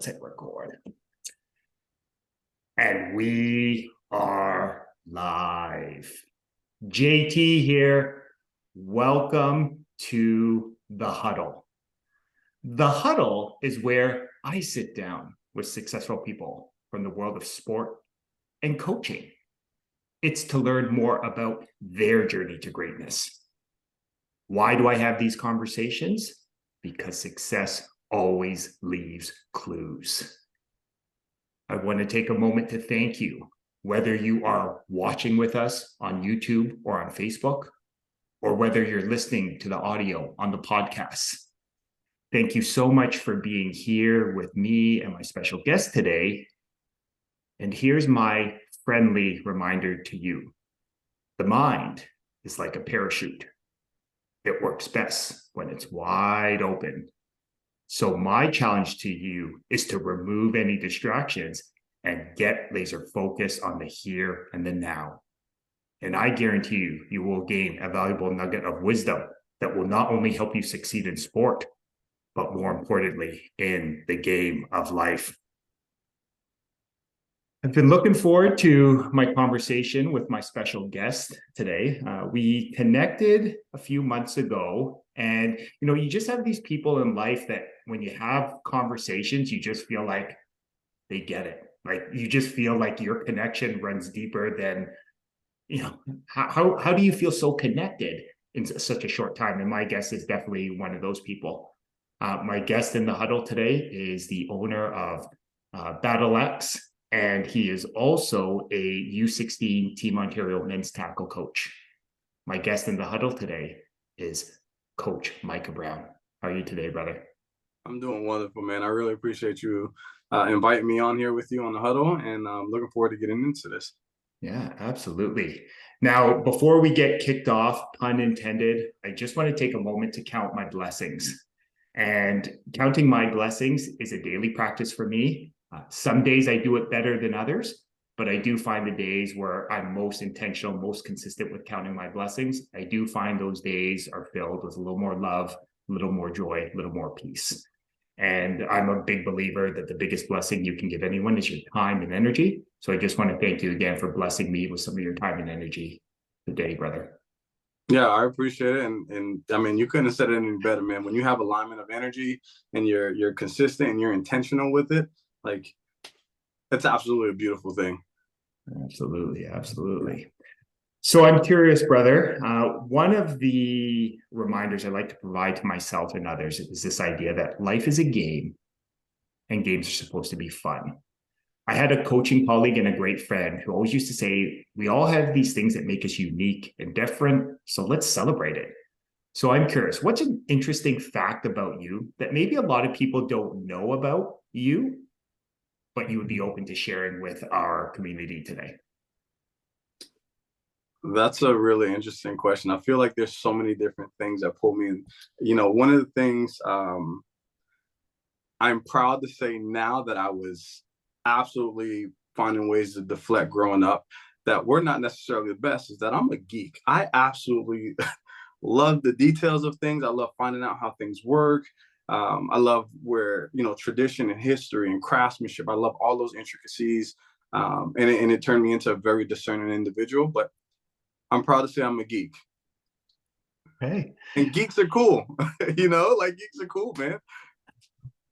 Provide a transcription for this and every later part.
Let's hit record. And we are live. JT here. Welcome to The Huddle. The Huddle is where I sit down with successful people from the world of sport and coaching. It's to learn more about their journey to greatness. Why do I have these conversations? Because success always leaves clues. I want to take a moment to thank you, whether you are watching with us on YouTube or on Facebook, or whether you're listening to the audio on the podcast. Thank you so much for being here with me and my special guest today. And here's my friendly reminder to you. The mind is like a parachute. It works best when it's wide open. So my challenge to you is to remove any distractions and get laser focused on the here and the now. And I guarantee you, you will gain a valuable nugget of wisdom that will not only help you succeed in sport, but more importantly, in the game of life. I've been looking forward to my conversation with my special guest today. We connected a few months ago, and you just have these people in life that when you have conversations, you just feel like they get it. Like you just feel like your connection runs deeper than, how do you feel so connected in such a short time? And my guest is definitely one of those people. My guest in the huddle today is the owner of BATLX. And he is also a U16 Team Ontario men's tackle coach. My guest in the huddle today is Coach Micah Brown. How are you today, brother? I'm doing wonderful, man. I really appreciate you inviting me on here with you on the huddle, and I'm looking forward to getting into this. Yeah, absolutely. Now, before we get kicked off, pun intended, I just want to take a moment to count my blessings. And counting my blessings is a daily practice for me. Some days I do it better than others, but I do find the days where I'm most intentional, most consistent with counting my blessings. I do find those days are filled with a little more love, a little more joy, a little more peace. And I'm a big believer that the biggest blessing you can give anyone is your time and energy. So I just want to thank you again for blessing me with some of your time and energy today, brother. Yeah, I appreciate it. And I mean, you couldn't have said it any better, man. When you have alignment of energy and you're consistent and you're intentional with it, like, it's absolutely a beautiful thing. Absolutely. Absolutely. So I'm curious, brother, one of the reminders I like to provide to myself and others is this idea that life is a game and games are supposed to be fun. I had a coaching colleague and a great friend who always used to say, we all have these things that make us unique and different, so let's celebrate it. So I'm curious, what's an interesting fact about you that maybe a lot of people don't know about you, but you would be open to sharing with our community today? That's a really interesting question. I feel like there's so many different things that pull me in. One of the things I'm proud to say now that I was absolutely finding ways to deflect growing up that we're not necessarily the best is that I'm a geek. I absolutely love the details of things. I love finding out how things work. I love where, tradition and history and craftsmanship, I love all those intricacies. And it turned me into a very discerning individual, but I'm proud to say I'm a geek. Okay. And geeks are cool, geeks are cool, man.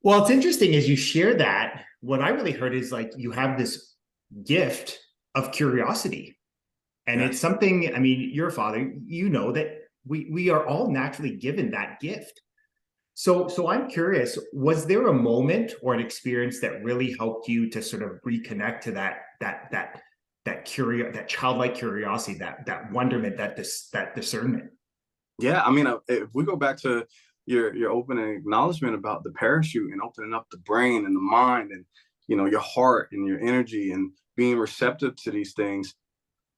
Well, it's interesting as you share that, what I really heard is like you have this gift of curiosity. And It's something, I mean, you're a father, that we are all naturally given that gift. So I'm curious, was there a moment or an experience that really helped you to sort of reconnect to that childlike curiosity, that wonderment, that discernment? Yeah, I mean, if we go back to your opening acknowledgement about the parachute and opening up the brain and the mind and your heart and your energy and being receptive to these things,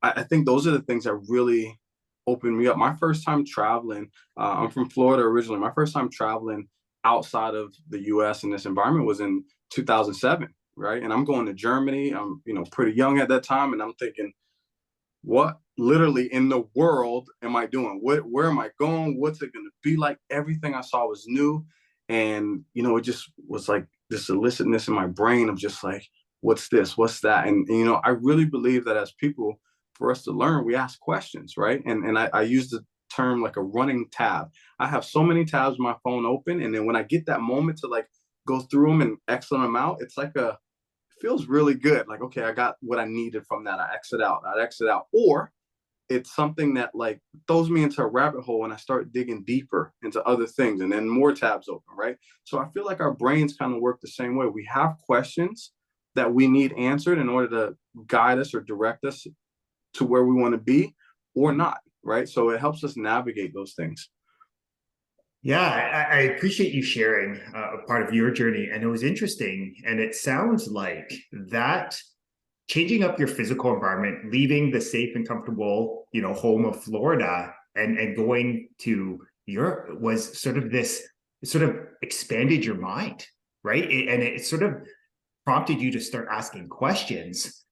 I think those are the things that really opened me up. My first time traveling, I'm from Florida originally. My first time traveling outside of the U.S. in this environment was in 2007, right? And I'm going to Germany. I'm pretty young at that time, and I'm thinking, what literally in the world am I doing? Where am I going? What's it going to be like? Everything I saw was new. And, it just was like this elicitness in my brain of just like, what's this, what's that? And you know, I really believe that as people, for us to learn, we ask questions, right? And I use the term like a running tab. I have so many tabs on my phone open, and then when I get that moment to like go through them and exit them out, it's like a, it feels really good. Like, okay, I got what I needed from that. I exit out. Or it's something that like throws me into a rabbit hole and I start digging deeper into other things, and then more tabs open, right? So I feel like our brains kind of work the same way. We have questions that we need answered in order to guide us or direct us to where we want to be or not, right? So it helps us navigate those things. Yeah, I appreciate you sharing a part of your journey. And it was interesting. And it sounds like that changing up your physical environment, leaving the safe and comfortable, home of Florida and going to Europe was sort of this, it sort of expanded your mind, right? And it sort of prompted you to start asking questions.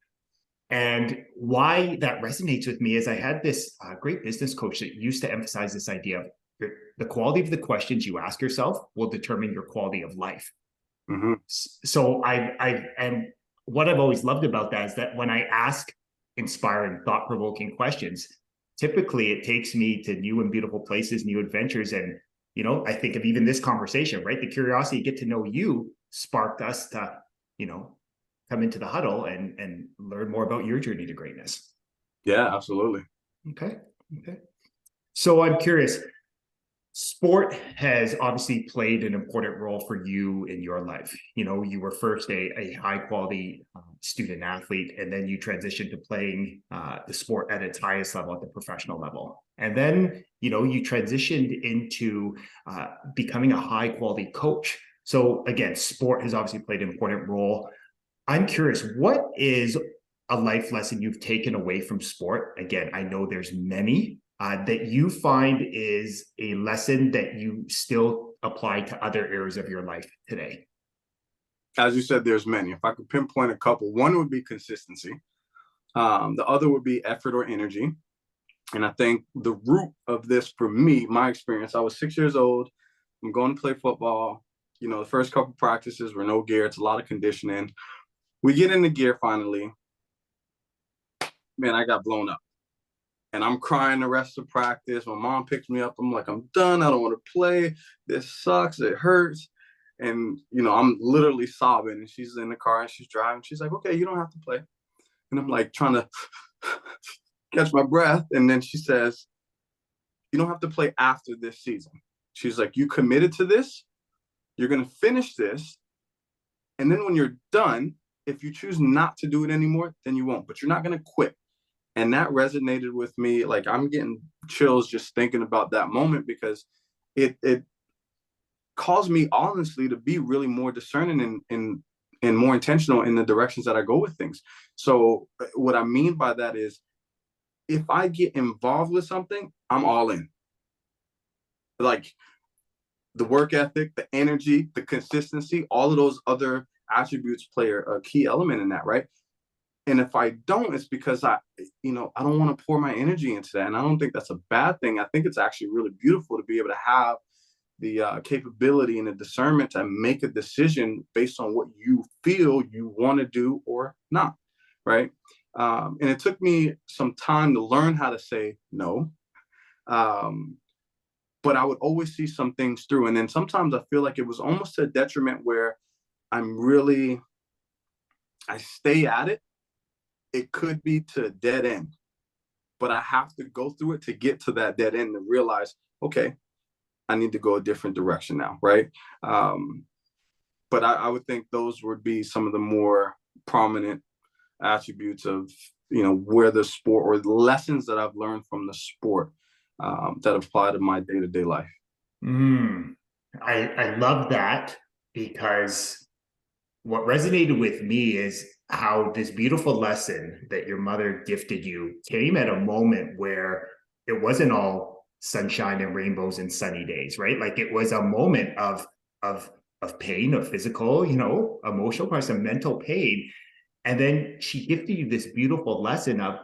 And why that resonates with me is I had this great business coach that used to emphasize this idea of the quality of the questions you ask yourself will determine your quality of life. Mm-hmm. So and what I've always loved about that is that when I ask inspiring, thought-provoking questions, typically it takes me to new and beautiful places, new adventures. And, I think of even this conversation, right? The curiosity to get to know you sparked us to, come into the huddle and learn more about your journey to greatness. Yeah, absolutely. Okay. So I'm curious, sport has obviously played an important role for you in your life. You were first a high quality student athlete, and then you transitioned to playing the sport at its highest level, at the professional level. And then, you transitioned into becoming a high quality coach. So again, sport has obviously played an important role. I'm curious, what is a life lesson you've taken away from sport? Again, I know there's many that you find is a lesson that you still apply to other areas of your life today. As you said, there's many. If I could pinpoint a couple, one would be consistency. The other would be effort or energy. And I think the root of this for me, my experience, I was 6 years old. I'm going to play football. The first couple practices were no gear. It's a lot of conditioning. We get into gear finally. Man, I got blown up. And I'm crying the rest of practice. My mom picks me up. I'm like, I'm done. I don't want to play. This sucks. It hurts. And, I'm literally sobbing. And she's in the car and she's driving. She's like, okay, you don't have to play. And I'm like trying to catch my breath. And then she says, you don't have to play after this season. She's like, you committed to this. You're going to finish this. And then when you're done, if you choose not to do it anymore, then you won't. But you're not going to quit. And that resonated with me. Like, I'm getting chills just thinking about that moment, because it caused me honestly to be really more discerning and more intentional in the directions that I go with things. So what I mean by that is, if I get involved with something, I'm all in. Like, the work ethic, the energy, the consistency, all of those other attributes play a key element in that, right? And if I don't, it's because I don't want to pour my energy into that. And I don't think that's a bad thing. I think it's actually really beautiful to be able to have the capability and the discernment to make a decision based on what you feel you want to do or not, right? And it took me some time to learn how to say no. But I would always see some things through. And then sometimes I feel like it was almost a detriment where I stay at it. It could be to a dead end, but I have to go through it to get to that dead end and realize, okay, I need to go a different direction now, right? But I would think those would be some of the more prominent attributes of, where the sport, or the lessons that I've learned from the sport that apply to my day-to-day life. I love that, because what resonated with me is how this beautiful lesson that your mother gifted you came at a moment where it wasn't all sunshine and rainbows and sunny days, right? Like, it was a moment of pain, of physical, emotional, some mental pain. And then she gifted you this beautiful lesson of,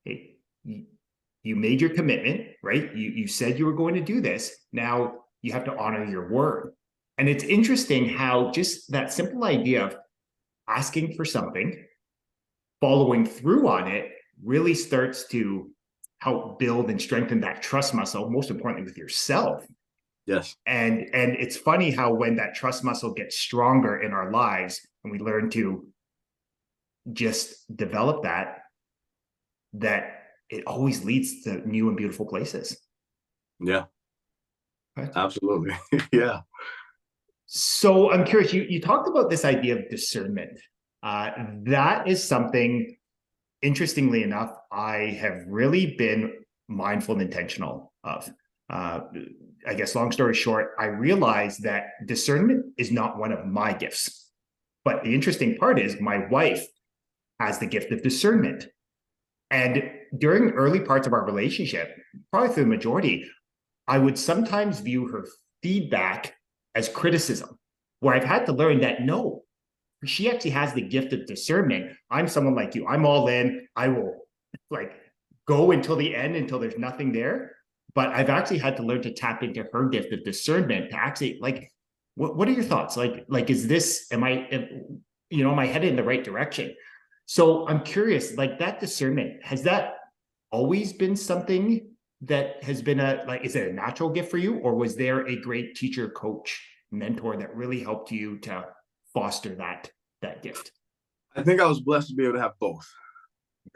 hey, you made your commitment, right? You said you were going to do this. Now you have to honor your word. And it's interesting how just that simple idea of asking for something, following through on it, really starts to help build and strengthen that trust muscle, most importantly with yourself. Yes. And it's funny how when that trust muscle gets stronger in our lives and we learn to just develop that it always leads to new and beautiful places. Yeah, Right? absolutely. Yeah. So I'm curious, you talked about this idea of discernment. That is something, interestingly enough, I have really been mindful and intentional of. I guess, long story short, I realized that discernment is not one of my gifts. But the interesting part is my wife has the gift of discernment. And during early parts of our relationship, probably for the majority, I would sometimes view her feedback as criticism, where I've had to learn that no, she actually has the gift of discernment. I'm someone like you. I'm all in. I will like go until the end, until there's nothing there. But I've actually had to learn to tap into her gift of discernment to actually like, what are your thoughts? Like, is this, am I headed in the right direction? So I'm curious, like that discernment, has that always been something that has been is it a natural gift for you, or was there a great teacher, coach, mentor that really helped you to foster that gift? I think I was blessed to be able to have both.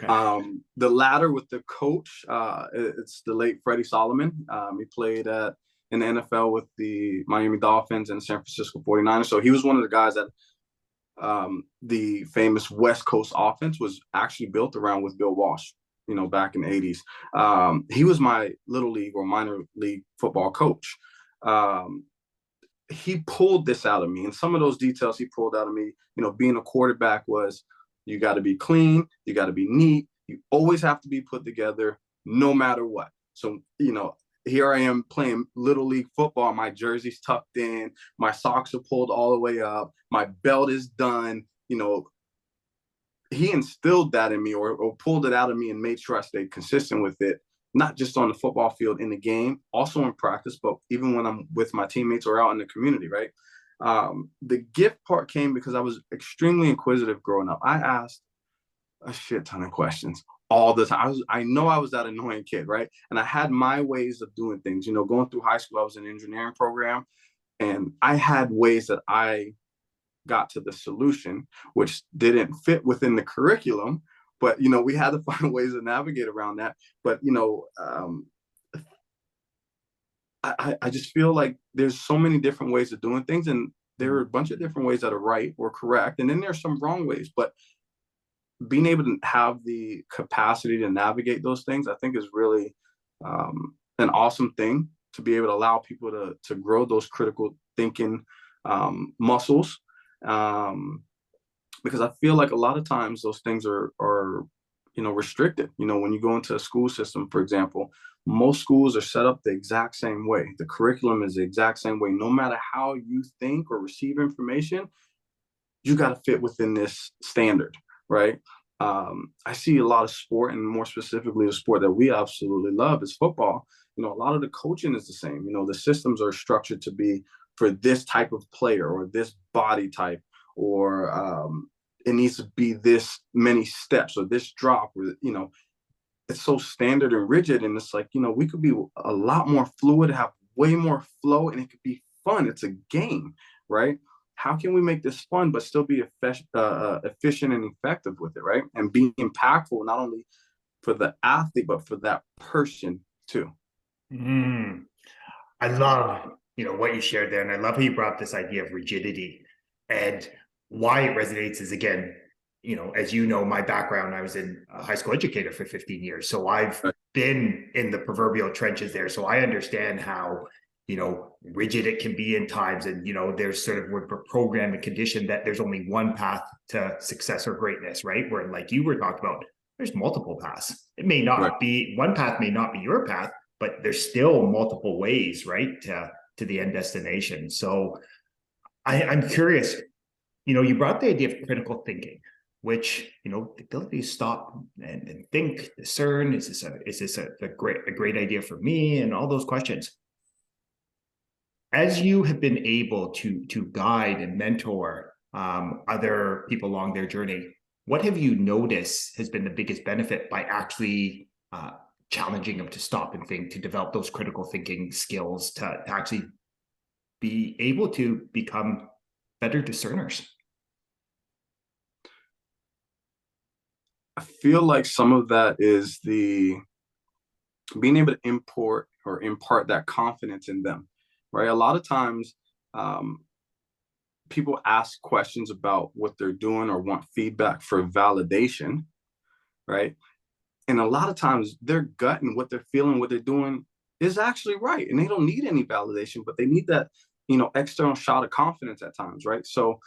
Okay. The latter with the coach, it's the late Freddie Solomon. He played in the NFL with the Miami Dolphins and San Francisco 49ers. So he was one of the guys that the famous West Coast offense was actually built around with Bill Walsh, back in the 80s. He was my little league or minor league football coach. He pulled this out of me, and some of those details he pulled out of me, being a quarterback was, you got to be clean, you got to be neat, you always have to be put together no matter what. So, here I am playing little league football, my jersey's tucked in, my socks are pulled all the way up, my belt is done. He instilled that in me, or pulled it out of me, and made sure I stayed consistent with it, not just on the football field in the game, also in practice, but even when I'm with my teammates or out in the community, right? The gift part came because I was extremely inquisitive growing up. I asked a shit ton of questions all the time. I know I was that annoying kid, right? And I had my ways of doing things. Going through high school, I was in an engineering program, and I had ways that I got to the solution, which didn't fit within the curriculum. But, we had to find ways to navigate around that. But, I just feel like there's so many different ways of doing things, and there are a bunch of different ways that are right or correct. And then there's some wrong ways, but being able to have the capacity to navigate those things, I think is really an awesome thing, to be able to allow people to grow those critical thinking muscles. Because I feel like a lot of times those things are restricted. When you go into a school system, for example, most schools are set up the exact same way. The curriculum is the exact same way. No matter how you think or receive information, you got to fit within this standard, right? I see a lot of sport, and more specifically the sport that we absolutely love is football. A lot of the coaching is the same. The systems are structured to be for this type of player or this body type, or it needs to be this many steps or this drop, or it's so standard and rigid. And it's like, we could be a lot more fluid, have way more flow, and it could be fun. It's a game, right? How can we make this fun but still be efficient and effective with it, right? And be impactful not only for the athlete but for that person too. I love what you shared there, and I love how you brought up this idea of rigidity. And why it resonates is, again, as my background, I was a high school educator for 15 years. So I've been in the proverbial trenches there. So I understand how, rigid it can be in times. And, there's sort of, we're programmed and conditioned that there's only one path to success or greatness, right? Where, like you were talking about, there's multiple paths. It may not be, one path may not be your path, but there's still multiple ways, right, to the end destination. So I'm curious, you brought the idea of critical thinking, which, the ability to stop and think, discern, is this a great idea for me, and all those questions. As you have been able to guide and mentor other people along their journey, what have you noticed has been the biggest benefit by actually challenging them to stop and think, to develop those critical thinking skills, to actually be able to become better discerners? I feel like some of that is the being able to impart that confidence in them, right? A lot of times, people ask questions about what they're doing or want feedback for validation, right? And a lot of times their gut and what they're feeling, what they're doing is actually right. And they don't need any validation, but they need that, external shot of confidence at times, right? So,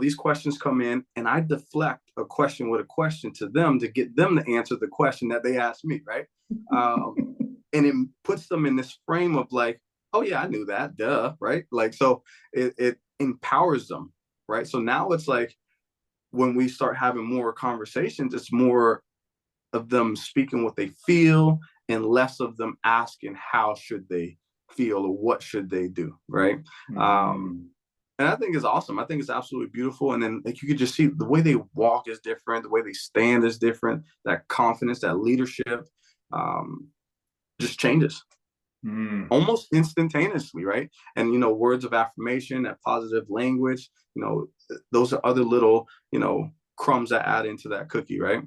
these questions come in and I deflect a question with a question to them to get them to answer the question that they asked me, right? And it puts them in this frame of like, oh yeah, I knew that, duh, right? Like, so it empowers them, right? So now it's like when we start having more conversations, it's more of them speaking what they feel and less of them asking how should they feel or what should they do, right? And I think it's awesome. I think it's absolutely beautiful. And then like you could just see the way they walk is different, the way they stand is different. That confidence, that leadership, just changes almost instantaneously, right? And words of affirmation, that positive language, those are other little, crumbs that add into that cookie, right?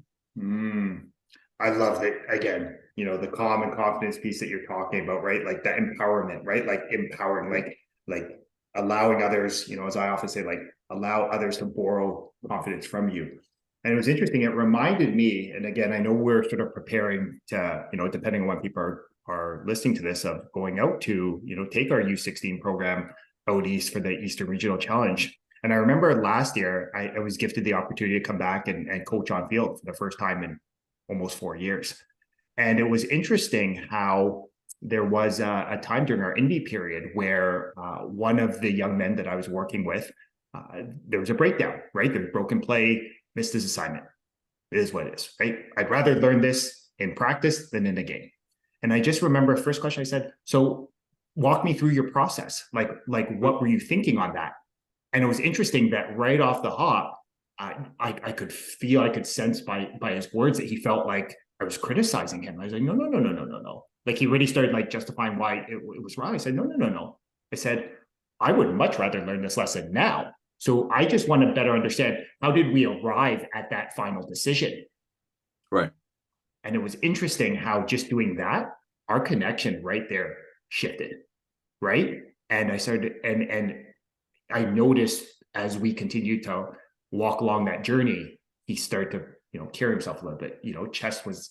I love it. Again, the calm and confidence piece that you're talking about, right? Like that empowerment, right? Like empowering, like allowing others, as I often say, like allow others to borrow confidence from you. And it was interesting. It reminded me, and again, I know we're sort of preparing to, depending on when people are listening to this, of going out to, take our U16 program out east for the Eastern Regional Challenge. And I remember last year, I was gifted the opportunity to come back and coach on field for the first time in almost 4 years. And it was interesting how there was a time during our indie period where one of the young men that I was working with, there was a breakdown, right? There was broken play, missed his assignment. It is what it is, right? I'd rather learn this in practice than in a game. And I just remember first question I said, so walk me through your process. Like what were you thinking on that? And it was interesting that right off the hop, I could feel, I could sense by his words that he felt like I was criticizing him. I was like, no. Like he really started like justifying why it was wrong. I said, no. I said, I would much rather learn this lesson now. So I just want to better understand, how did we arrive at that final decision? Right. And it was interesting how just doing that, our connection right there shifted, right? And I started, and I noticed as we continued to walk along that journey, he started to, carry himself a little bit. Chest was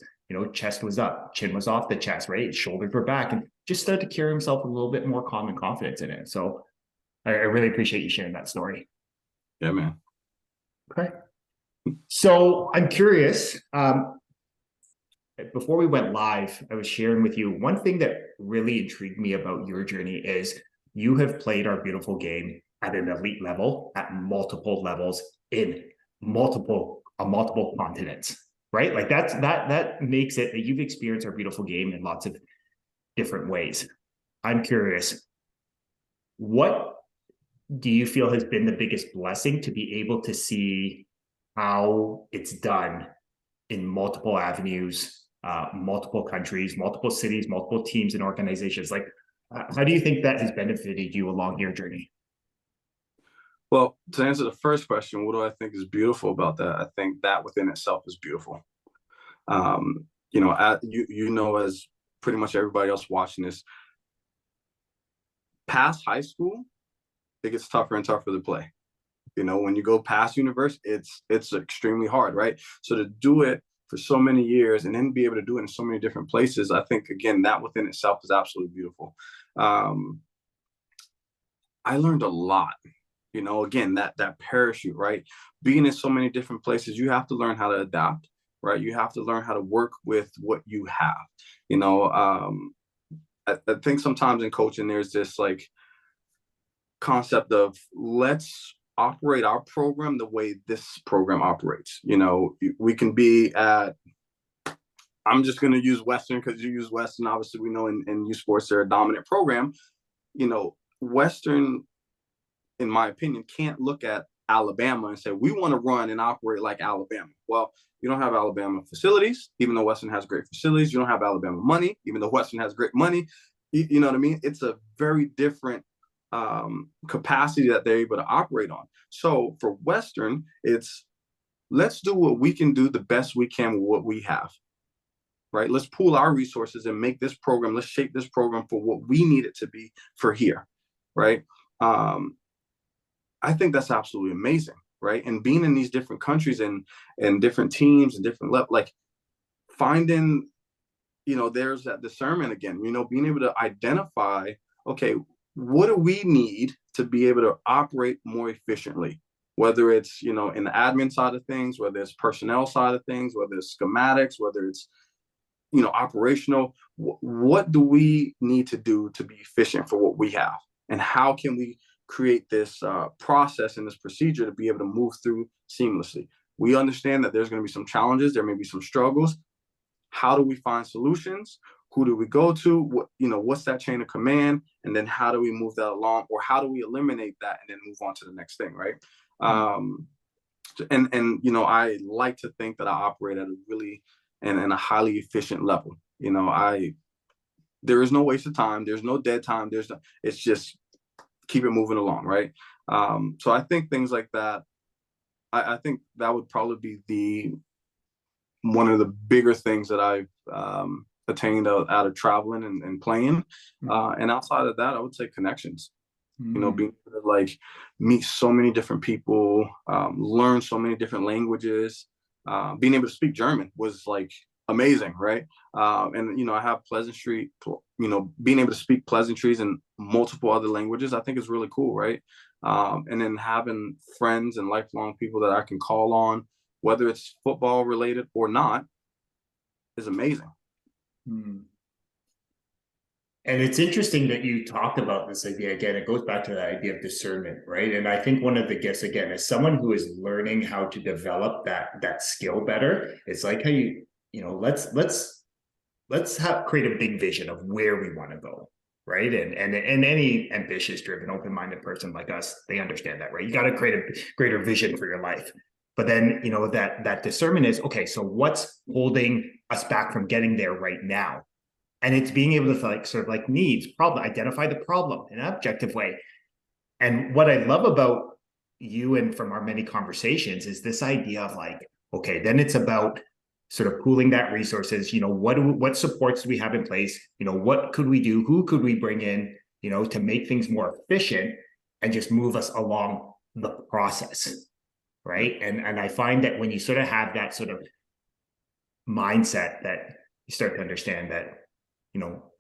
up, chin was off the chest, right? His shoulders were back, and just started to carry himself a little bit more calm and confidence in it. So I really appreciate you sharing that story. Yeah, man. Okay. So I'm curious. Before we went live, I was sharing with you one thing that really intrigued me about your journey is you have played our beautiful game at an elite level, at multiple levels, in multiple continents, right? Like that makes it that you've experienced our beautiful game in lots of different ways. I'm curious, what do you feel has been the biggest blessing to be able to see how it's done in multiple avenues, multiple countries, multiple cities, multiple teams and organizations? Like, how do you think that has benefited you along your journey? Well, to answer the first question, what do I think is beautiful about that? I think that within itself is beautiful. As pretty much everybody else watching this, past high school, it gets tougher and tougher to play. When you go past university, it's extremely hard, right? So to do it for so many years and then be able to do it in so many different places, I think, again, that within itself is absolutely beautiful. I learned a lot. Again, that parachute, right? Being in so many different places, you have to learn how to adapt, right? You have to learn how to work with what you have. I think sometimes in coaching, there's this like concept of let's operate our program the way this program operates. We can be at, I'm just going to use Western because you use Western. Obviously, we know in U Sports, they're a dominant program. Western, in my opinion, can't look at Alabama and say, we want to run and operate like Alabama. Well, you don't have Alabama facilities, even though Western has great facilities. You don't have Alabama money, even though Western has great money. You know what I mean? It's a very different capacity that they're able to operate on. So for Western, it's let's do what we can do the best we can with what we have, right? Let's pool our resources and make this program, let's shape this program for what we need it to be for here, right? I think that's absolutely amazing, right? And being in these different countries and different teams and different level, like finding, there's that discernment again, being able to identify, okay, what do we need to be able to operate more efficiently? Whether it's, in the admin side of things, whether it's personnel side of things, whether it's schematics, whether it's, operational, what do we need to do to be efficient for what we have? And how can we create this process and this procedure to be able to move through seamlessly? We understand that there's going to be some challenges. There may be some struggles. How do we find solutions? Who do we go to? What's that chain of command? And then how do we move that along? Or how do we eliminate that and then move on to the next thing, right? I like to think that I operate at a really and a highly efficient level. There is no waste of time. There's no dead time. It's just keep it moving along, right? So I think things like that, I think that would probably be one of the bigger things that I've attained out of traveling and playing. And outside of that, I would say connections. Being able to like meet so many different people, learn so many different languages, being able to speak German was like amazing, right? And I have pleasantry, being able to speak pleasantries in multiple other languages, I think is really cool, right? And then having friends and lifelong people that I can call on, whether it's football related or not, is amazing. And it's interesting that you talked about this idea again. It goes back to that idea of discernment, right? And I think one of the gifts, again, as someone who is learning how to develop that skill better, it's like how let's create a big vision of where we want to go, right? And any ambitious, driven, open-minded person like us, they understand that, right? You got to create a greater vision for your life. But then, that discernment is, okay, so what's holding us back from getting there right now? And it's being able to identify the problem in an objective way. And what I love about you and from our many conversations is this idea of like, okay, then it's about sort of pooling that resources, what supports do we have in place? What could we do? Who could we bring in, to make things more efficient and just move us along the process, right? And I find that when you sort of have that sort of mindset, that you start to understand that,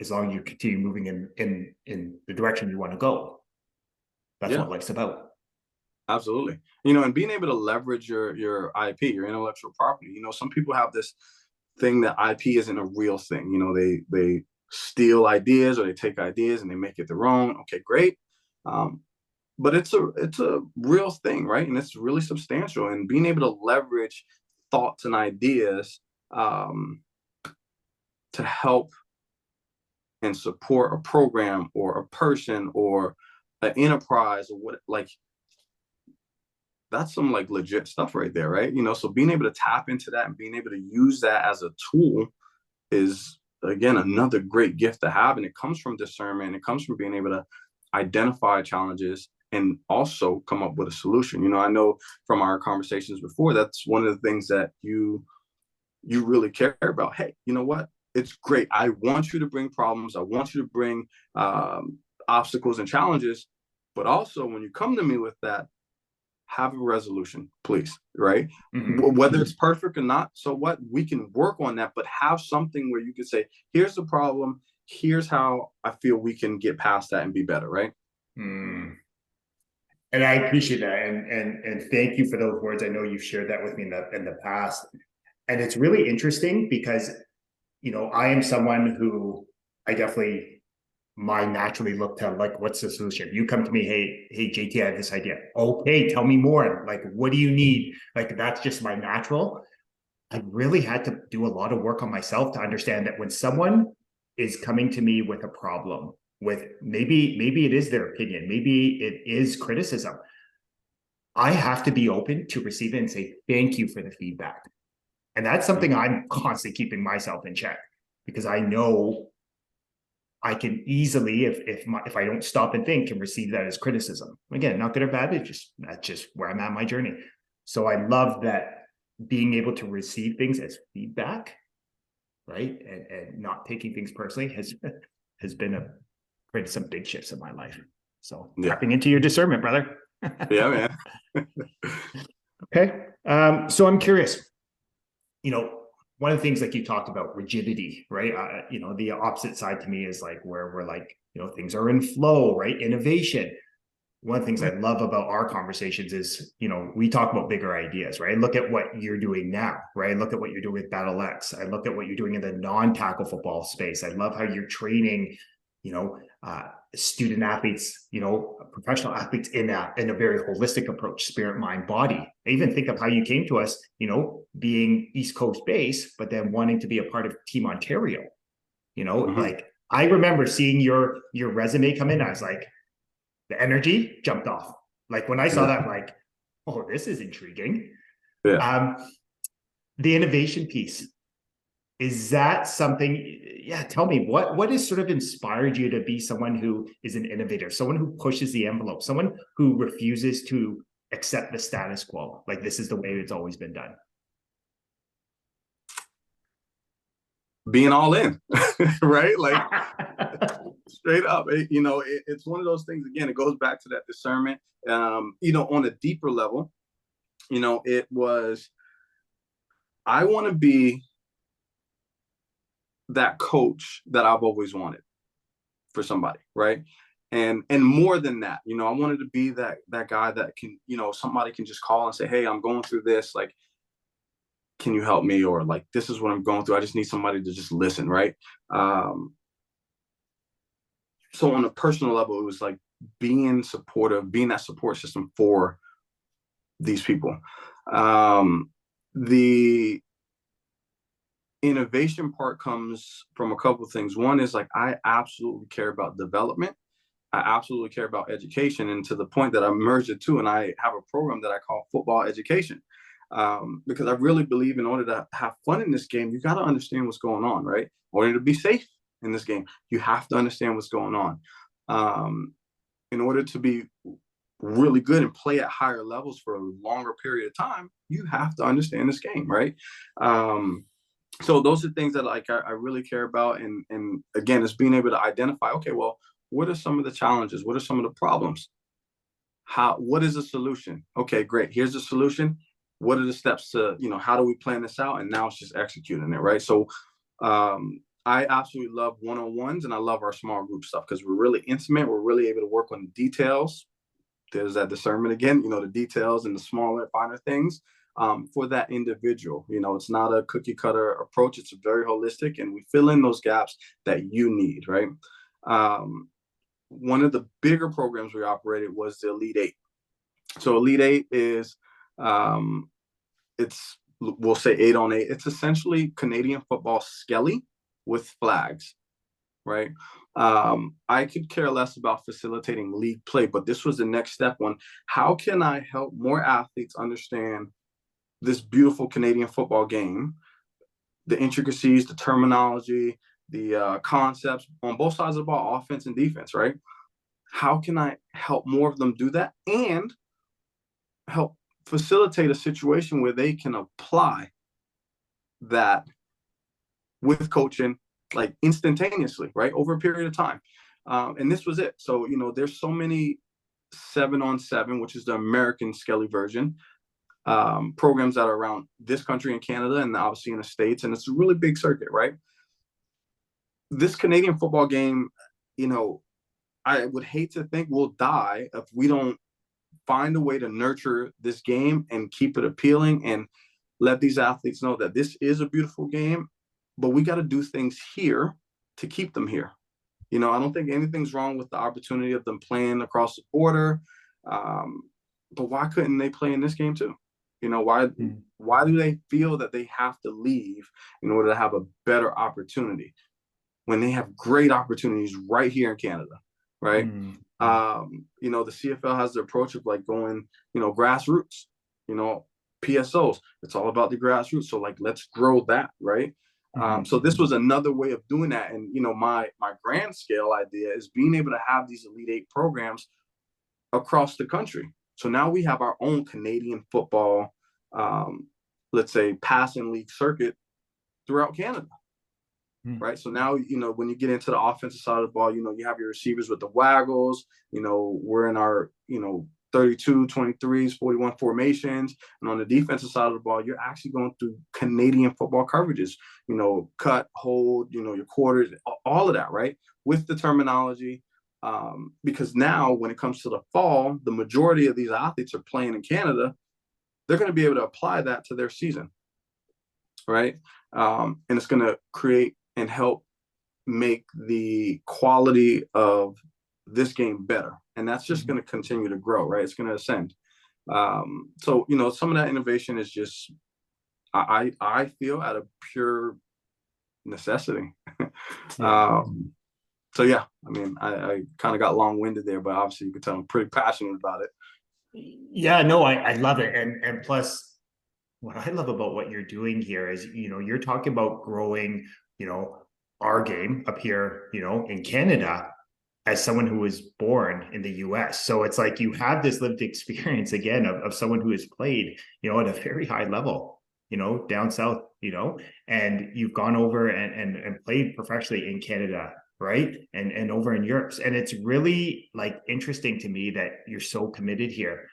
as long as you continue moving in the direction you want to go, that's what life's about. Absolutely. And being able to leverage your IP, your intellectual property. Some people have this thing that IP isn't a real thing. They steal ideas or they take ideas and they make it their own. Okay, great. But it's a real thing, right? And it's really substantial. And being able to leverage thoughts and ideas to help and support a program or a person or an enterprise or what, like, that's some like legit stuff right there, right? So being able to tap into that and being able to use that as a tool is, again, another great gift to have. And it comes from discernment. It comes from being able to identify challenges and also come up with a solution. I know from our conversations before, that's one of the things that you really care about. Hey, you know what? It's great. I want you to bring problems. I want you to bring obstacles and challenges. But also when you come to me with that, have a resolution, please, right? Whether it's perfect or not, so what? We can work on that, but have something where you can say, here's the problem. Here's how I feel we can get past that and be better, right? And I appreciate that. And thank you for those words. I know you've shared that with me in the past. And it's really interesting because, I am someone who I naturally look to like, what's the solution? You come to me, hey, JT, I have this idea. Okay, tell me more. Like, what do you need? Like, that's just my natural. I really had to do a lot of work on myself to understand that when someone is coming to me with a problem, with maybe it is their opinion, maybe it is criticism, I have to be open to receive it and say, thank you for the feedback. And that's something I'm constantly keeping myself in check, because I know I can easily, if I don't stop and think, can receive that as criticism. Again, not good or bad, that's just where I'm at my journey. So I love that, being able to receive things as feedback, right? And not taking things personally has been created some big shifts in my life. So tapping into your discernment, brother. Yeah, man. Okay. So I'm curious, one of the things, like you talked about, rigidity, right? The opposite side to me is like where we're like, things are in flow, right? Innovation. One of the things I love about our conversations is, we talk about bigger ideas, right? Look at what you're doing now, right? Look at what you're doing with BATLX. I look at what you're doing in the non-tackle football space. I love how you're training, student athletes, professional athletes in a very holistic approach, spirit, mind, body. I even think of how you came to us, being East Coast based, but then wanting to be a part of Team Ontario. Like I remember seeing your resume come in. I was like, the energy jumped off. Like when I saw that, I'm like, oh, this is intriguing. Yeah. The innovation piece, is that something? Yeah, tell me what has sort of inspired you to be someone who is an innovator, someone who pushes the envelope, someone who refuses to accept the status quo, like this is the way it's always been done. Being all in, right? Like straight up. It's one of those things. Again, it goes back to that discernment. On a deeper level, it was, I want to be that coach that I've always wanted for somebody, right? And more than that, I wanted to be that guy that can, somebody can just call and say, hey, I'm going through this, like, can you help me? Or like, this is what I'm going through. I just need somebody to just listen, right? So on a personal level, it was like being supportive, being that support system for these people. The innovation part comes from a couple of things. One is like, I absolutely care about development. I absolutely care about education, and to the point that I merged the two, and I have a program that I call football education, because I really believe in order to have fun in this game, you got to understand what's going on, right? In order to be safe in this game, you have to understand what's going on. In order to be really good and play at higher levels for a longer period of time, you have to understand this game, right? So those are things that like I really care about, and again, it's being able to identify, okay, well, what are some of the challenges? What are some of the problems? What is the solution? Okay, great. Here's the solution. What are the steps to, how do we plan this out? And now it's just executing it, right? So I absolutely love one-on-ones, and I love our small group stuff because we're really intimate. We're really able to work on details. There's that discernment again, the details and the smaller, finer things for that individual. It's not a cookie cutter approach. It's very holistic, and we fill in those gaps that you need, right? One of the bigger programs we operated was the Elite Eight. So Elite Eight is, we'll say 8-on-8. It's essentially Canadian football skelly with flags, right? I could care less about facilitating league play, but this was the next step on how can I help more athletes understand this beautiful Canadian football game, the intricacies, the terminology, the concepts on both sides of the ball, offense and defense, right? How can I help more of them do that and help facilitate a situation where they can apply that with coaching, like instantaneously, right? Over a period of time. And this was it. So, there's so many 7-on-7, which is the American Skelly version, programs that are around this country in Canada and obviously in the States. And it's a really big circuit, right? This Canadian football game, I would hate to think we'll die if we don't find a way to nurture this game and keep it appealing and let these athletes know that this is a beautiful game, but we got to do things here to keep them here. I don't think anything's wrong with the opportunity of them playing across the border. But why couldn't they play in this game too? Why do they feel that they have to leave in order to have a better opportunity? when they have great opportunities right here in Canada, right? Mm. You know, the CFL has the approach of like going, you know, grassroots, you know, PSOs. It's all about the grassroots. So like, let's grow that, right? Mhm. So this was another way of doing that. And, you know, my grand scale idea is being able to have these Elite Eight programs across the country. So now we have our own Canadian football, um, let's say, passing league circuit throughout Canada, Mm. right? So now, you know, when you get into the offensive side of the ball, you know, you have your receivers with the waggles, you know, we're in our, you know, 32, 23s, 41 formations. And on the defensive side of the ball, you're actually going through Canadian football coverages, you know, cut, hold, you know, your quarters, all of that, right? With the terminology. Because now when it comes to the fall, the majority of these athletes are playing in Canada. They're going to be able to apply that to their season, right? And it's going to create and help make the quality of this game better. And that's just going to continue to grow, right? It's going to ascend. So, you know, some of that innovation is just, I feel, out of pure necessity. Yeah. So yeah, I mean, I kind of got long-winded there, but obviously you can tell I'm pretty passionate about it. Yeah, no, I love it. And plus, what I love about what you're doing here is, you know, you're talking about growing, you know, our game up here, you know, in Canada as someone who was born in the US. So it's like you have this lived experience again of someone who has played, you know, at a very high level, you know, down south, you know, and you've gone over and played professionally in Canada, right? And over in Europe. And it's really like interesting to me that you're so committed here.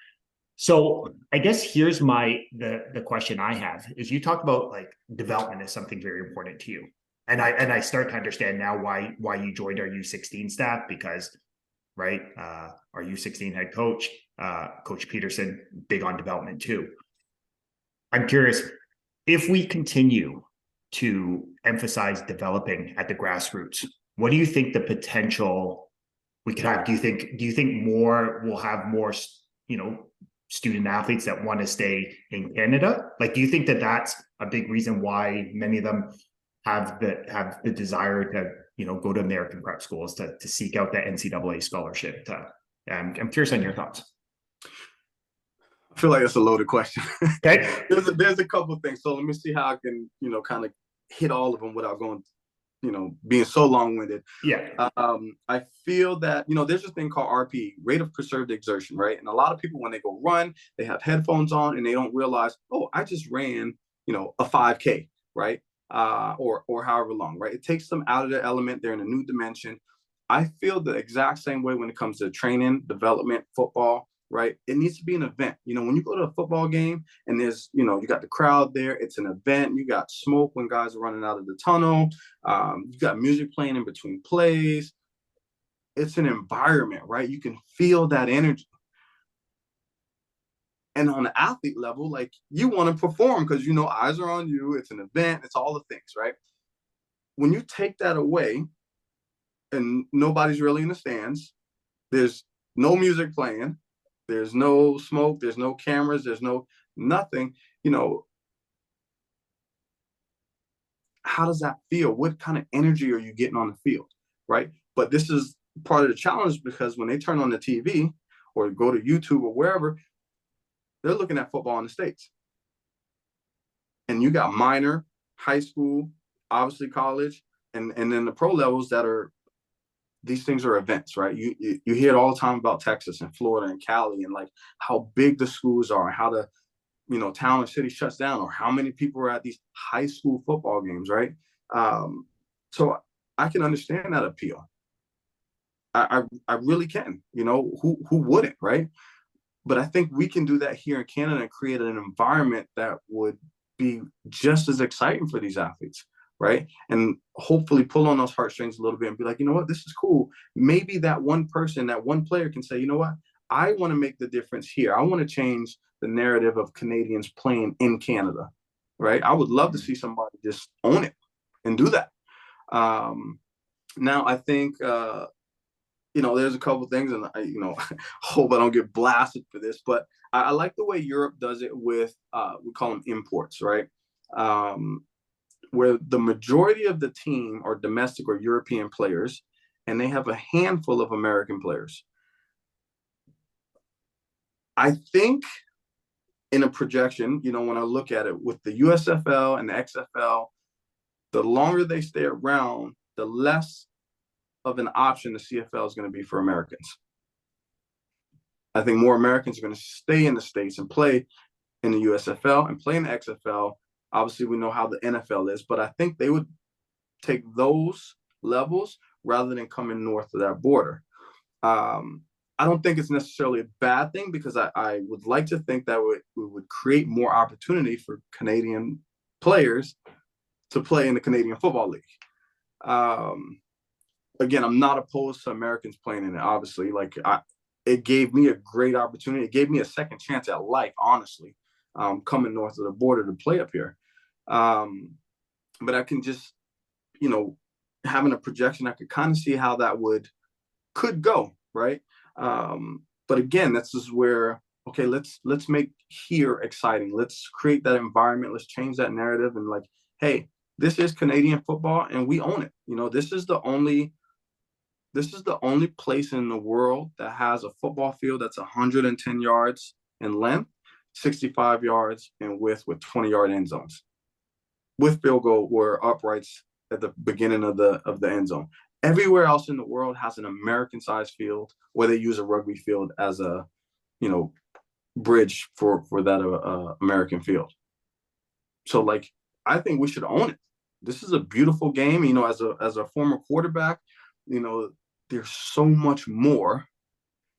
So I guess here's the question I have is you talk about like development is something very important to you. And I start to understand now why you joined our U16 staff because right our U16 head coach Coach Peterson big on development too. I'm curious if we continue to emphasize developing at the grassroots, what do you think the potential we could have? Do you think more will have more, you know, student athletes that want to stay in Canada? Like, do you think that that's a big reason why many of them have the desire to, you know, go to American prep schools to seek out that NCAA scholarship? I'm curious on your thoughts. I feel like that's a loaded question. Okay. There's a couple of things. So let me see how I can, you know, kind of hit all of them without going, you know, being so long-winded. Yeah. I feel that, you know, there's this thing called RP, rate of preserved exertion, right? And a lot of people, when they go run, they have headphones on and they don't realize, oh, I just ran, you know, a 5K, right? Or however long, right? It takes them out of their element. They're in a new dimension. I feel the exact same way when it comes to training, development, football, right? It needs to be an event. You know, when you go to a football game and there's, you know, you got the crowd there, it's an event. You got smoke when guys are running out of the tunnel. You got music playing in between plays. It's an environment, right? You can feel that energy. And on the athlete level, like you want to perform because, you know, eyes are on you. It's an event. It's all the things, right? When you take that away and nobody's really in the stands, there's no music playing, there's no smoke, there's no cameras, there's no nothing, you know, how does that feel? What kind of energy are you getting on the field, right? But this is part of the challenge because when they turn on the TV or go to YouTube or wherever, they're looking at football in the States. And you got minor, high school, obviously college, and then the pro levels that are, these things are events, right? You hear it all the time about Texas and Florida and Cali and like how big the schools are and how the, you know, town or city shuts down or how many people are at these high school football games, right? So I can understand that appeal. I really can, you know, who wouldn't, right? But I think we can do that here in Canada and create an environment that would be just as exciting for these athletes, right? And hopefully pull on those heartstrings a little bit and be like, you know what, this is cool. Maybe that one person, that one player can say, you know what, I want to make the difference here. I want to change the narrative of Canadians playing in Canada, right? I would love to see somebody just own it and do that. Now, I think, you know, there's a couple of things, and I, you know, hope I don't get blasted for this, but I like the way Europe does it with, we call them imports, right? where the majority of the team are domestic or European players, and they have a handful of American players. I think in a projection, when I look at it with the USFL and the XFL, the longer they stay around, the less of an option the CFL is going to be for Americans. I think more Americans are going to stay in the States and play in the USFL and play in the XFL. Obviously, we know how the NFL is, but I think they would take those levels rather than coming north of that border. I don't think it's necessarily a bad thing, because I would like to think that we would create more opportunity for Canadian players to play in the Canadian Football League. Again, I'm not opposed to Americans playing in it, obviously. It gave me a great opportunity. It gave me a second chance at life, honestly, coming north of the border to play up here. But I can just, having a projection, I could kind of see how that could go, right? But again, this is where, okay, let's make here exciting. Let's create that environment. Let's change that narrative and hey, this is Canadian football and we own it. This is the only place in the world that has a football field that's 110 yards in length, 65 yards in width, with 20-yard end zones, with field goal or uprights at the beginning of the end zone. Everywhere else in the world has an American-sized field, where they use a rugby field as a, bridge for that American field. So, I think we should own it. This is a beautiful game. As a former quarterback, there's so much more,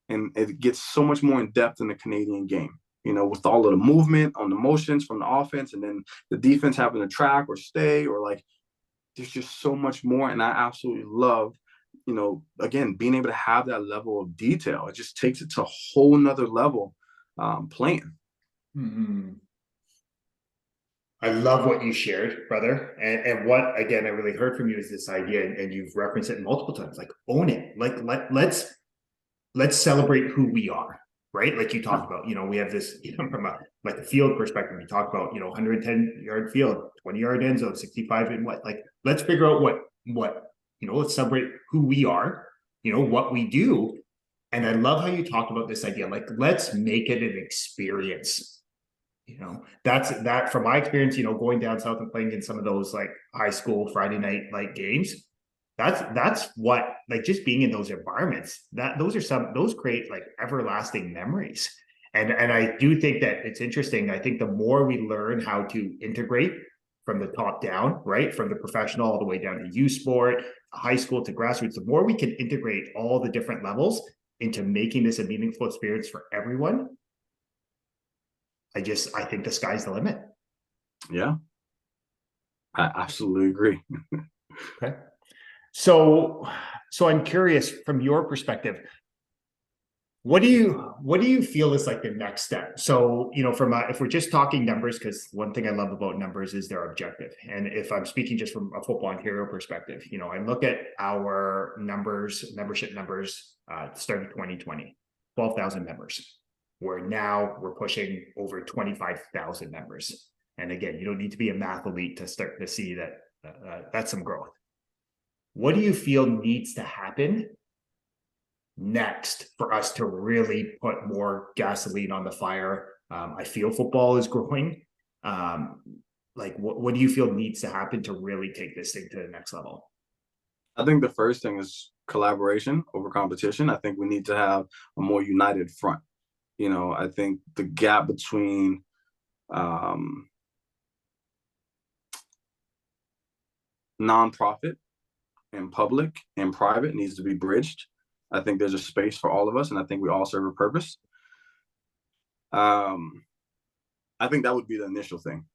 and it gets so much more in depth in the Canadian game. With all of the movement on the motions from the offense, and then the defense having to track or stay, or there's just so much more. And I absolutely love, again, being able to have that level of detail. It just takes it to a whole nother level playing. Mm-hmm. I love what you shared, brother. And what, again, I really heard from you is this idea, and you've referenced it multiple times, own it. Let's celebrate who we are, right? Like you talked about, we have this, from a field perspective, we talked about, 110-yard field, 20-yard end zone, 65 and what, let's figure out what, let's celebrate who we are, what we do. And I love how you talked about this idea, let's make it an experience. That's that from my experience, going down south and playing in some of those high school Friday night games. That's what, just being in those environments, those create everlasting memories. And I do think that it's interesting. I think the more we learn how to integrate from the top down, right, from the professional all the way down to youth sport, high school to grassroots, the more we can integrate all the different levels into making this a meaningful experience for everyone. I think the sky's the limit. Yeah, I absolutely agree. Okay. So I'm curious, from your perspective, what do you feel is the next step? So, if we're just talking numbers, because one thing I love about numbers is they're objective. And if I'm speaking just from a Football Ontario perspective, I look at our membership numbers, starting 2020, 12,000 members. We're pushing over 25,000 members. And again, you don't need to be a math elite to start to see that that's some growth. What do you feel needs to happen next for us to really put more gasoline on the fire? I feel football is growing. What do you feel needs to happen to really take this thing to the next level? I think the first thing is collaboration over competition. I think we need to have a more united front. I think the gap between nonprofit and public and private needs to be bridged. I think there's a space for all of us, and I think we all serve a purpose. I think that would be the initial thing.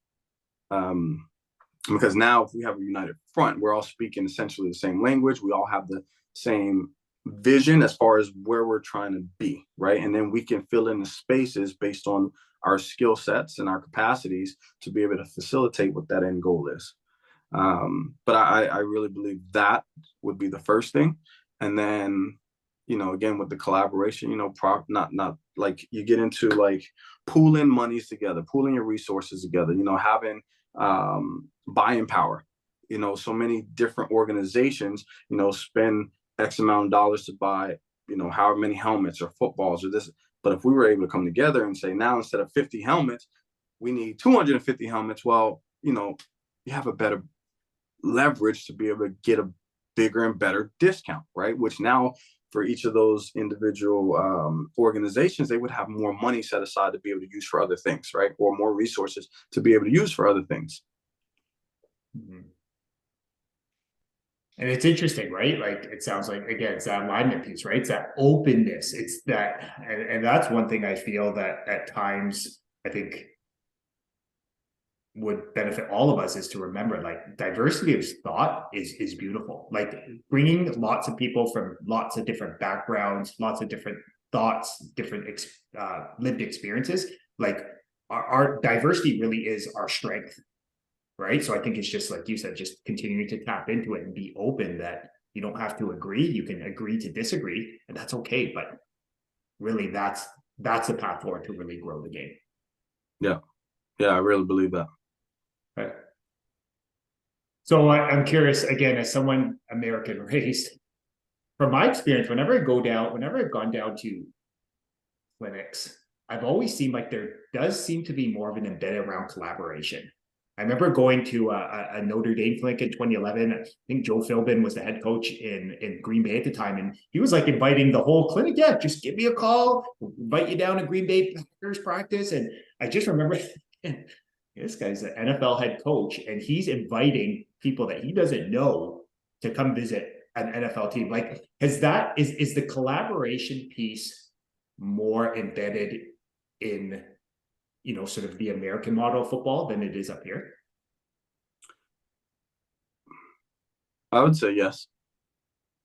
Because now if we have a united front, we're all speaking essentially the same language. We all have the same vision as far as where we're trying to be, right? And then we can fill in the spaces based on our skill sets and our capacities to be able to facilitate what that end goal is. But I really believe that would be the first thing. And then, again, with the collaboration, not like you get into like pooling monies together, pooling your resources together, having buying power. So many different organizations, spend X amount of dollars to buy, however many helmets or footballs or this. But if we were able to come together and say, now instead of 50 helmets, we need 250 helmets, well, you have a better leverage to be able to get a bigger and better discount, right? Which now for each of those individual organizations, they would have more money set aside to be able to use for other things, right? Or more resources to be able to use for other things. Mm-hmm. And it's interesting, right? Like it sounds like, again, it's that alignment piece, right? It's that openness. It's that, and that's one thing I feel that at times I think would benefit all of us is to remember, like, diversity of thought is beautiful. Like bringing lots of people from lots of different backgrounds, lots of different thoughts, different lived experiences. Like our diversity really is our strength, right? So I think it's just like you said, just continuing to tap into it and be open that you don't have to agree. You can agree to disagree, and that's okay. But really, that's the path forward to really grow the game. Yeah, I really believe that. Right. So I'm curious, again, as someone American raised, from my experience, whenever I've gone down to clinics, I've always seen like there does seem to be more of an embedded around collaboration. I remember going to a Notre Dame clinic in 2011. I think Joe Philbin was the head coach in Green Bay at the time. And he was like inviting the whole clinic. Yeah, just give me a call, we'll invite you down to Green Bay Packers practice. And I just remember this guy's an NFL head coach, and he's inviting people that he doesn't know to come visit an NFL team. Like, is the collaboration piece more embedded in, sort of the American model of football than it is up here? I would say yes.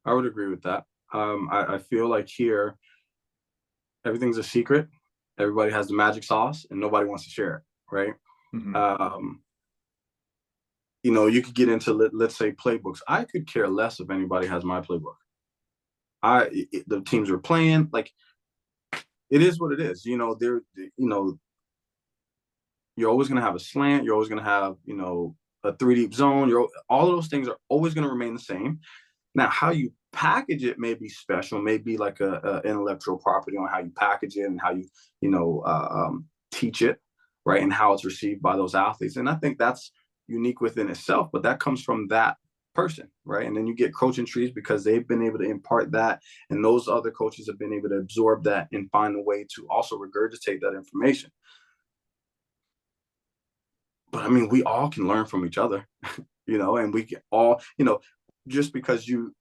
I would agree with that. I feel like here, everything's a secret. Everybody has the magic sauce and nobody wants to share it, right? Mm-hmm. You could get into, let's say, playbooks. I could care less if anybody has my playbook. The teams are playing, like, it is what it is. You're always going to have a slant. You're always going to have, a 3-deep zone. All of those things are always going to remain the same. Now, how you package it may be special, may be like a intellectual property on how you package it and how you, teach it, right? And how it's received by those athletes. And I think that's unique within itself, but that comes from that person, right? And then you get coaching trees because they've been able to impart that, and those other coaches have been able to absorb that and find a way to also regurgitate that information. But I mean, we all can learn from each other, and we can all, just because you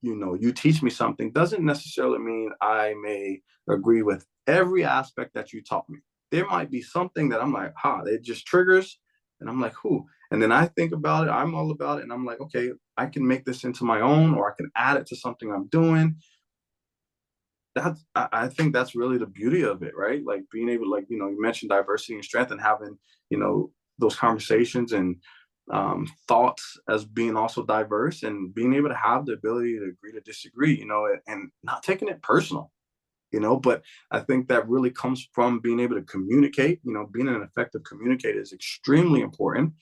teach me something doesn't necessarily mean I may agree with every aspect that you taught me. There might be something that I'm like, it just triggers, and I'm like, who? And then I think about it, I'm all about it, and I'm like, okay, I can make this into my own, or I can add it to something I'm doing. I think that's really the beauty of it, right? Like being able, like, you mentioned diversity and strength, and having, those conversations and thoughts as being also diverse, and being able to have the ability to agree to disagree, and not taking it personal, but I think that really comes from being able to communicate. Being an effective communicator is extremely important.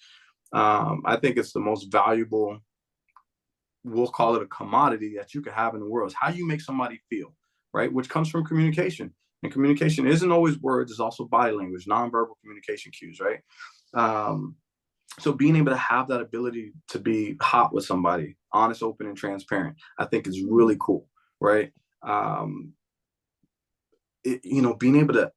I think it's the most valuable, we'll call it a commodity, that you can have in the world, is how you make somebody feel, right? Which comes from communication. And communication isn't always words, it's also body language, nonverbal communication cues, right? So being able to have that ability to be hot with somebody, honest, open, and transparent, I think is really cool, right? Being able to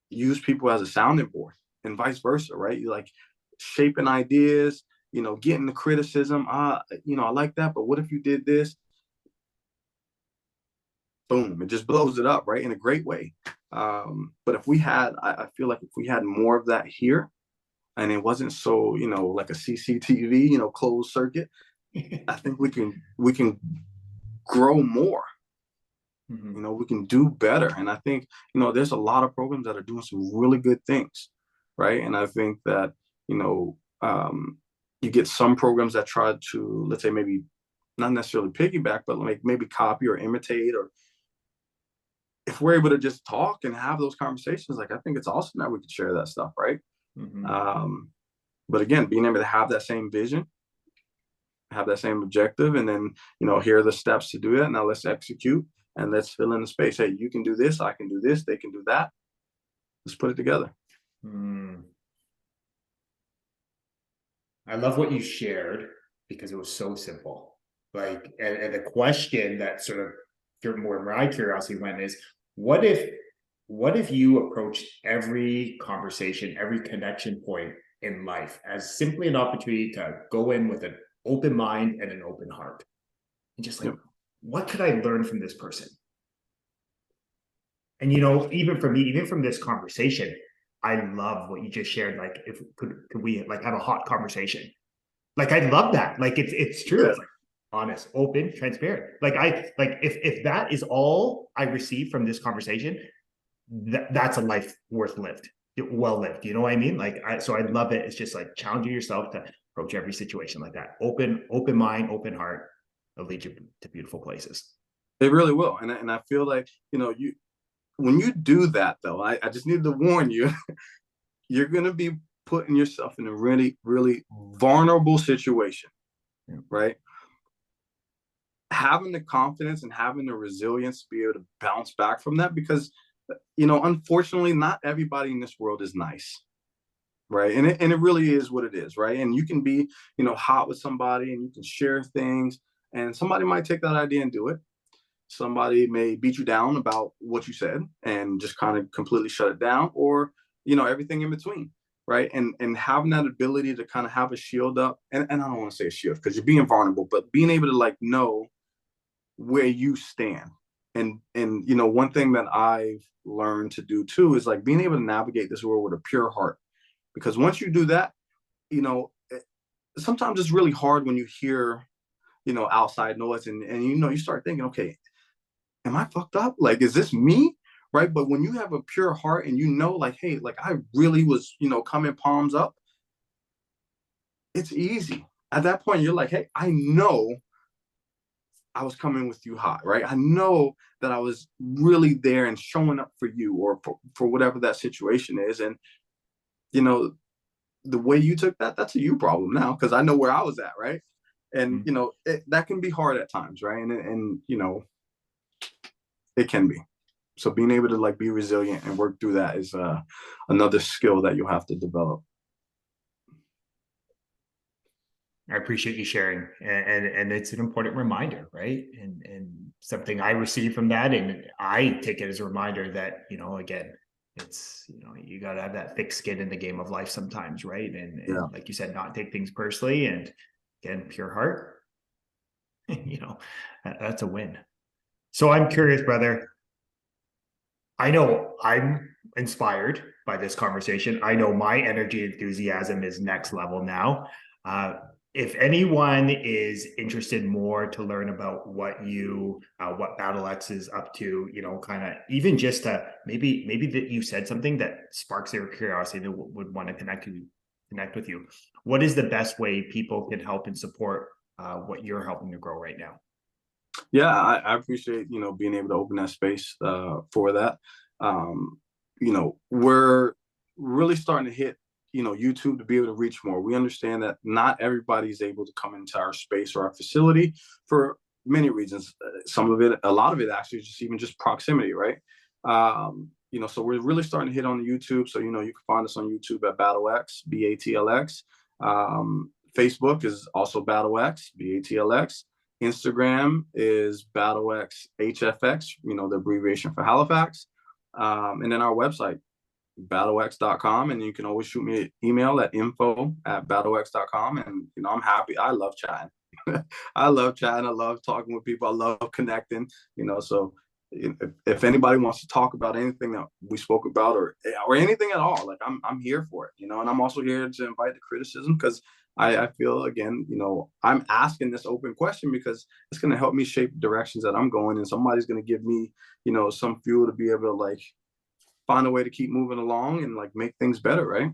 use people as a sounding board and vice versa, right? You like shaping ideas, getting the criticism. I like that, but what if you did this? Boom, it just blows it up, right? In a great way. But if we had, I feel like if we had more of that here, and it wasn't so, like a CCTV, closed circuit, I think we can grow more. Mm-hmm. We can do better. And I think, there's a lot of programs that are doing some really good things, right? And I think that, you get some programs that try to, let's say, maybe not necessarily piggyback, but like maybe copy or imitate, or if we're able to just talk and have those conversations, like I think it's awesome that we could share that stuff, right? But again, being able to have that same vision, have that same objective, and then, here are the steps to do it. Now let's execute and let's fill in the space. Hey, you can do this, I can do this, they can do that. Let's put it together. I love what you shared because it was so simple. Like, and the question that sort of more my curiosity went is, what if you approached every conversation, every connection point in life as simply an opportunity to go in with an open mind and an open heart, and just like, what could I learn from this person? And even for me, even from this conversation, I love what you just shared. Like, if could we like have a hot conversation? Like, I love that. Like, it's true. It's like honest, open, transparent. Like, if that is all I receive from this conversation, that's a life worth lived, well lived. You know what I mean? Like, so I love it. It's just like challenging yourself to approach every situation like that. Open mind, open heart. It'll lead you to beautiful places. It really will. And I feel like, when you do that, though, I just need to warn you, you're going to be putting yourself in a really, really vulnerable situation, right? Having the confidence and having the resilience to be able to bounce back from that, because, unfortunately, not everybody in this world is nice, right? And it really is what it is, right? And you can be, hot with somebody and you can share things, and somebody might take that idea and do it. Somebody may beat you down about what you said and just kind of completely shut it down, or, everything in between, right? And having that ability to kind of have a shield up, and I don't want to say a shield because you're being vulnerable, but being able to like know where you stand. And one thing that I've learned to do too is like being able to navigate this world with a pure heart. Because once you do that, sometimes it's really hard when you hear, outside noise, and you start thinking, okay, am I fucked up? Like, is this me? Right. But when you have a pure heart and like, hey, like I really was, coming palms up, it's easy. At that point, you're like, hey, I know I was coming with you hot, right? I know that I was really there and showing up for you, or for whatever that situation is. And, the way you took that, that's a you problem now, because I know where I was at, right? And, that can be hard at times, right? And it can be. So being able to like be resilient and work through that is another skill that you'll have to develop. I appreciate you sharing, and it's an important reminder, right? And something I receive from that, and I take it as a reminder that, again, it's, you got to have that thick skin in the game of life sometimes, right? And like you said, not take things personally, and again, pure heart, that's a win. So I'm curious, brother. I know I'm inspired by this conversation. I know my energy enthusiasm is next level now. If anyone is interested more to learn about what BATLX is up to, kind of even just maybe that you said something that sparks their curiosity, that would want to connect with you. What is the best way people can help and support what you're helping to grow right now? Yeah, I appreciate, being able to open that space for that. We're really starting to hit, YouTube to be able to reach more. We understand that not everybody's able to come into our space or our facility for many reasons. A lot of it actually is just proximity, right? So we're really starting to hit on the YouTube. So, you can find us on YouTube at BATLX, BATLX. Facebook is also BATLX, BATLX. Instagram is BATLX HFX, the abbreviation for Halifax. And then our website, BATLX.com. And you can always shoot me an email at info@BATLX.com. And, I'm happy. I love chatting. I love chatting. I love talking with people. I love connecting, so if anybody wants to talk about anything that we spoke about, or anything at all, like I'm here for it, and I'm also here to invite the criticism, because I feel, again, I'm asking this open question because it's going to help me shape the directions that I'm going, and somebody's going to give me, some fuel to be able to like find a way to keep moving along and like make things better, right?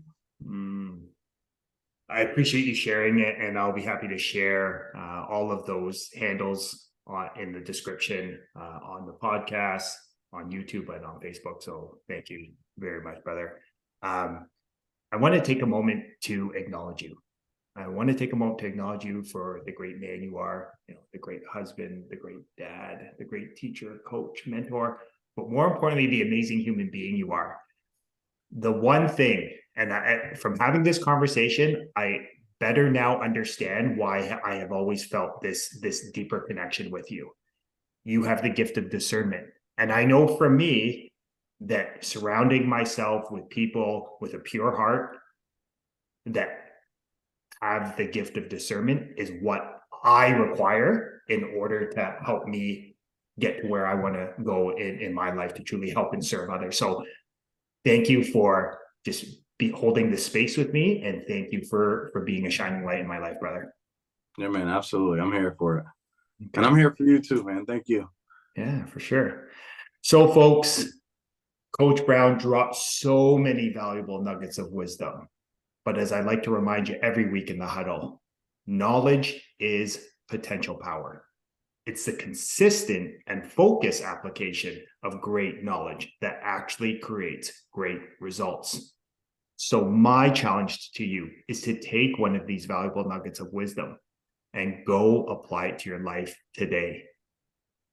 I appreciate you sharing it, and I'll be happy to share all of those handles in the description on the podcast. on YouTube and on Facebook. So thank you very much, brother. I want to take a moment to acknowledge you. I want to take a moment to acknowledge you for the great man you are, the great husband, the great dad, the great teacher, coach, mentor, but more importantly, the amazing human being you are. The one thing, and from having this conversation, I better now understand why I have always felt this deeper connection with you. You have the gift of discernment. And I know for me that surrounding myself with people with a pure heart that have the gift of discernment is what I require in order to help me get to where I want to go in my life to truly help and serve others. So thank you for just holding this space with me, and thank you for being a shining light in my life, brother. Yeah, man, absolutely. I'm here for it. Okay. And I'm here for you too, man. Thank you. Yeah, for sure. So folks, Coach Brown dropped so many valuable nuggets of wisdom. But as I like to remind you every week in the huddle, knowledge is potential power. It's the consistent and focused application of great knowledge that actually creates great results. So my challenge to you is to take one of these valuable nuggets of wisdom and go apply it to your life today.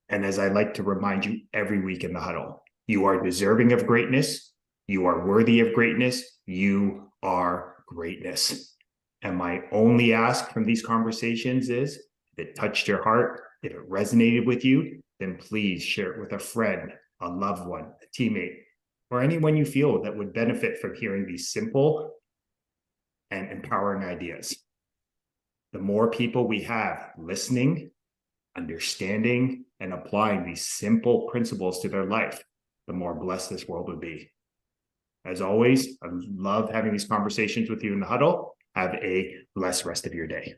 And as I like to remind you every week in the huddle, you are deserving of greatness. You are worthy of greatness. You are greatness. And my only ask from these conversations is, if it touched your heart, if it resonated with you, then please share it with a friend, a loved one, a teammate, or anyone you feel that would benefit from hearing these simple and empowering ideas. The more people we have listening, understanding, and applying these simple principles to their life, the more blessed this world would be. As always, I love having these conversations with you in the huddle. Have a blessed rest of your day.